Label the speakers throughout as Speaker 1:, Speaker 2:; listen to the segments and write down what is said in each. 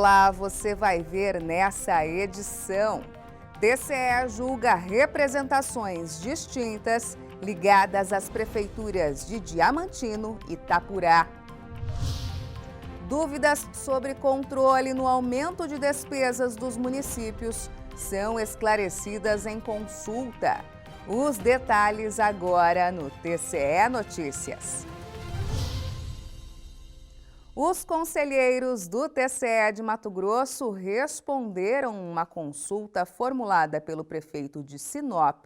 Speaker 1: Olá, você vai ver nessa edição. TCE julga representações distintas ligadas às prefeituras de Diamantino e Itapurá. Dúvidas sobre controle no aumento de despesas dos municípios são esclarecidas em consulta. Os detalhes agora no TCE Notícias. Os conselheiros do TCE de Mato Grosso responderam uma consulta formulada pelo prefeito de Sinop,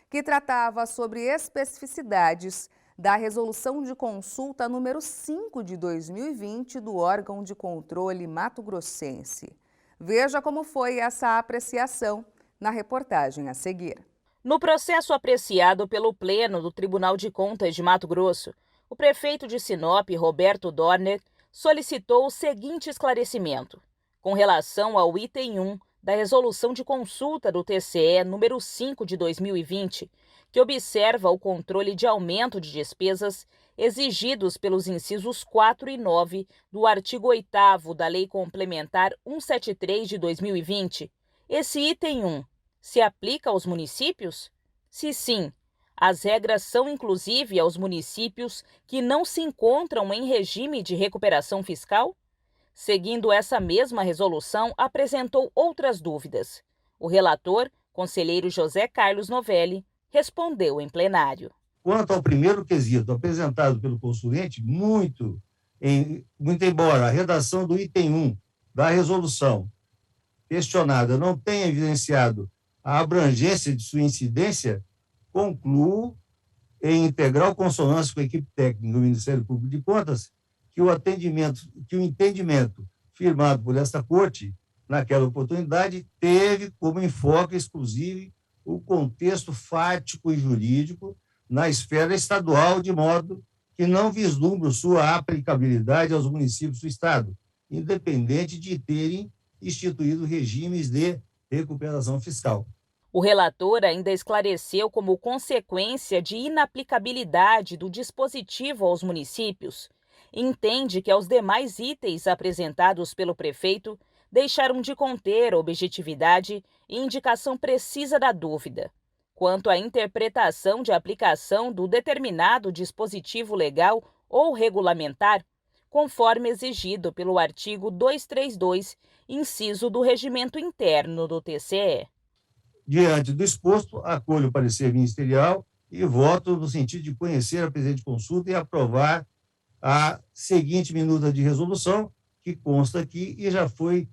Speaker 1: que tratava sobre especificidades da resolução de consulta número 5 de 2020 do órgão de controle mato-grossense. Veja como foi essa apreciação na reportagem a seguir.
Speaker 2: No processo apreciado pelo Pleno do Tribunal de Contas de Mato Grosso, o prefeito de Sinop, Roberto Dorner, solicitou o seguinte esclarecimento. Com relação ao item 1 da resolução de consulta do TCE número 5 de 2020, que observa o controle de aumento de despesas exigidos pelos incisos 4 e 9 do artigo 8º da Lei Complementar 173 de 2020, esse item 1 se aplica aos municípios? Se sim, as regras são inclusive aos municípios que não se encontram em regime de recuperação fiscal? Seguindo essa mesma resolução, apresentou outras dúvidas. O relator, conselheiro José Carlos Novelli, respondeu em plenário.
Speaker 3: Quanto ao primeiro quesito apresentado pelo consulente, muito embora a redação do item 1 da resolução questionada não tenha evidenciado a abrangência de sua incidência, concluo, em integral consonância com a equipe técnica do Ministério Público de Contas, que o entendimento firmado por esta Corte, naquela oportunidade, teve como enfoque exclusivo o contexto fático e jurídico na esfera estadual, de modo que não vislumbra sua aplicabilidade aos municípios do Estado, independente de terem instituído regimes de recuperação fiscal.
Speaker 2: O relator ainda esclareceu como consequência de inaplicabilidade do dispositivo aos municípios, entende que aos demais itens apresentados pelo prefeito deixaram de conter objetividade e indicação precisa da dúvida. Quanto à interpretação de aplicação do determinado dispositivo legal ou regulamentar, conforme exigido pelo artigo 232, inciso do Regimento Interno do TCE.
Speaker 3: Diante do exposto, acolho o parecer ministerial e voto no sentido de conhecer a presente consulta e aprovar a seguinte minuta de resolução, que consta aqui e já foi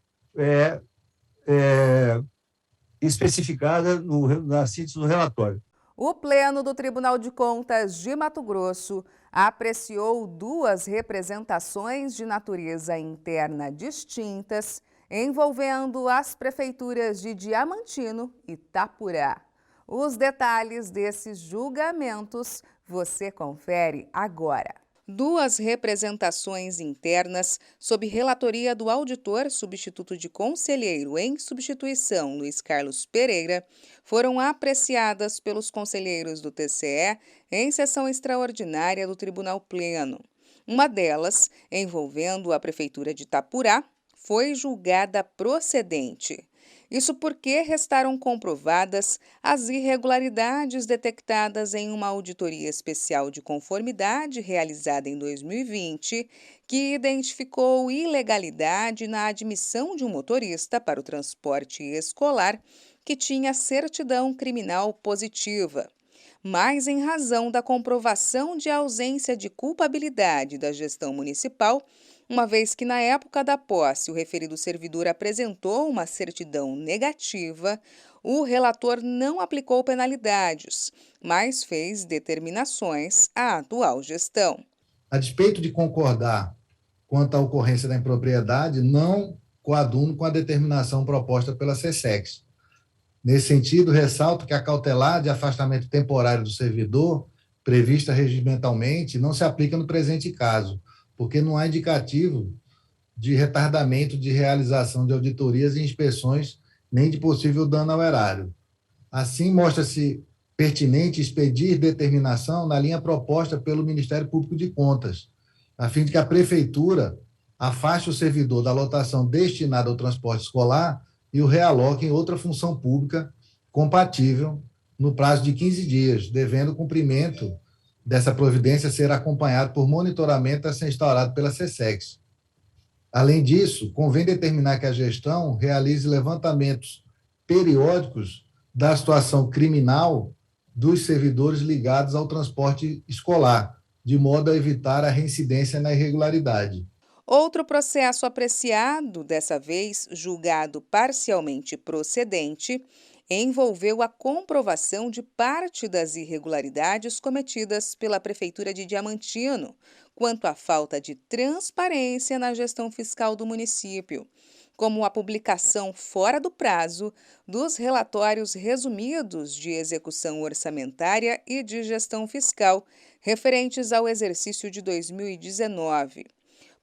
Speaker 3: especificada na síntese do relatório.
Speaker 1: O Pleno do Tribunal de Contas de Mato Grosso apreciou duas representações de natureza interna distintas envolvendo as prefeituras de Diamantino e Itapurá. Os detalhes desses julgamentos você confere agora. Duas representações internas, sob relatoria do auditor substituto de conselheiro em substituição Luiz Carlos Pereira, foram apreciadas pelos conselheiros do TCE em sessão extraordinária do Tribunal Pleno. Uma delas, envolvendo a Prefeitura de Itapurá, foi julgada procedente. Isso porque restaram comprovadas as irregularidades detectadas em uma auditoria especial de conformidade realizada em 2020, que identificou ilegalidade na admissão de um motorista para o transporte escolar que tinha certidão criminal positiva. Mas, em razão da comprovação de ausência de culpabilidade da gestão municipal, uma vez que na época da posse o referido servidor apresentou uma certidão negativa, o relator não aplicou penalidades, mas fez determinações à atual gestão.
Speaker 4: A despeito de concordar quanto à ocorrência da impropriedade, não coaduno com a determinação proposta pela SESEX. Nesse sentido, ressalto que a cautelar de afastamento temporário do servidor, prevista regimentalmente, não se aplica no presente caso, porque não há indicativo de retardamento de realização de auditorias e inspeções, nem de possível dano ao erário. Assim, mostra-se pertinente expedir determinação na linha proposta pelo Ministério Público de Contas, a fim de que a Prefeitura afaste o servidor da lotação destinada ao transporte escolar e o realoque em outra função pública compatível no prazo de 15 dias, devendo o cumprimento dessa providência ser acompanhado por monitoramento a ser instaurado pela SESEX. Além disso, convém determinar que a gestão realize levantamentos periódicos da situação criminal dos servidores ligados ao transporte escolar, de modo a evitar a reincidência na irregularidade.
Speaker 1: Outro processo apreciado, dessa vez julgado parcialmente procedente, envolveu a comprovação de parte das irregularidades cometidas pela Prefeitura de Diamantino, quanto à falta de transparência na gestão fiscal do município, como a publicação fora do prazo dos relatórios resumidos de execução orçamentária e de gestão fiscal referentes ao exercício de 2019.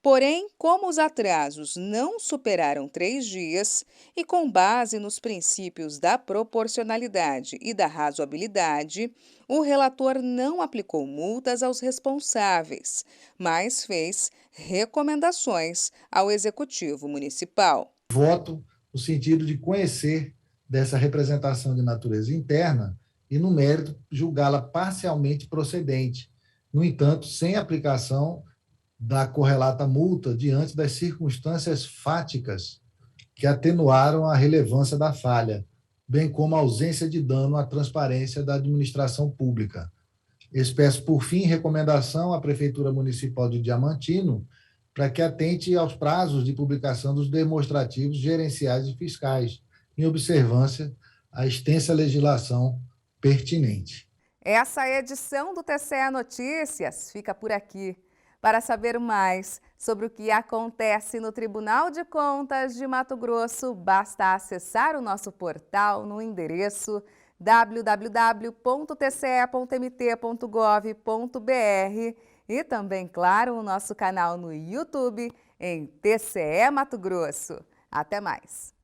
Speaker 1: Porém, como os atrasos não superaram 3 dias e com base nos princípios da proporcionalidade e da razoabilidade, o relator não aplicou multas aos responsáveis, mas fez recomendações ao Executivo Municipal.
Speaker 4: Voto no sentido de conhecer dessa representação de natureza interna e, no mérito, julgá-la parcialmente procedente, no entanto, sem aplicação da correlata multa diante das circunstâncias fáticas que atenuaram a relevância da falha, bem como a ausência de dano à transparência da administração pública. Expresso, por fim, recomendação à Prefeitura Municipal de Diamantino para que atente aos prazos de publicação dos demonstrativos gerenciais e fiscais, em observância à extensa legislação pertinente.
Speaker 1: Essa edição do TCE Notícias fica por aqui. Para saber mais sobre o que acontece no Tribunal de Contas de Mato Grosso, basta acessar o nosso portal no endereço www.tce.mt.gov.br e também, claro, o nosso canal no YouTube em TCE Mato Grosso. Até mais!